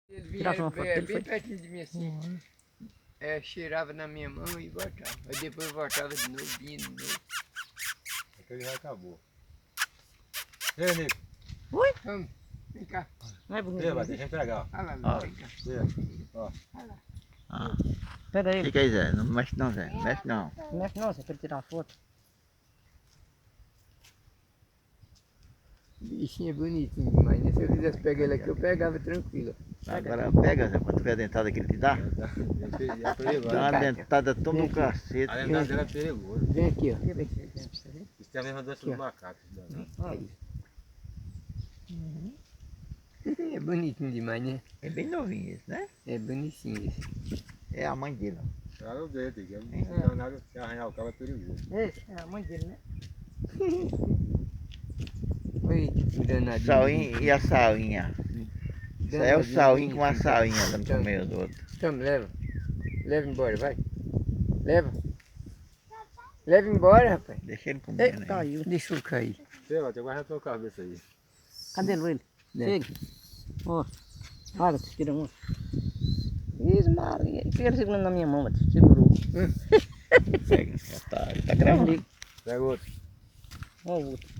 Ele Tirava uma foto vinha dele, bem foi? pertinho de mim assim. Cheirava na minha mão e voltava. Aí depois voltava de novo, vinha de novo. Aquele já acabou. E aí, Nico? Vamos, vem cá. Não é E aí, bonito. deixa eu entregar, ó. Olha lá, Ó. vem cá. E aí, ó. Ah, Pega ele. fica aí, Zé. Não mexe não, Zé. Não mexe não. Não mexe não, Zé, pra ele tirar uma foto. Bichinho é bonitinho demais, né? Se eu quisesse pegar ele aqui, eu pegava tranquilo. Agora pega, Zé, pra tu ver a dentada que ele te dá. É perigoso. Dá uma dentada tão do cacete. A dentada dele é perigoso. Vem aqui, ó. Isso tem a mesma doença do macaco. Isso daí. Aí. É bonitinho demais, né? É bem novinho esse, né? É bonitinho esse. É a mãe dele, ó. Olha o dedo, que não é nada, se arranhar o cabo é perigoso. Esse é a mãe dele, né? Oi, danadinho. Sauinho e a sauinha. Isso aí é o sauinho com a sauinha dando pro meio do outro. Toma, leva. Leva embora, vai. Leva. Leva embora, rapaz. Deixa ele Ei, comendo aí. caiu. Deixa eu cair. Sei lá, tem guarda a tua cabeça aí. Cadê ele? Né? Chega. Ó. Olha, tira um. Isso, Maria. E ele segurando na minha mão, mas segurou. Pega, já tá gravando. Pega outro. Ó o outro.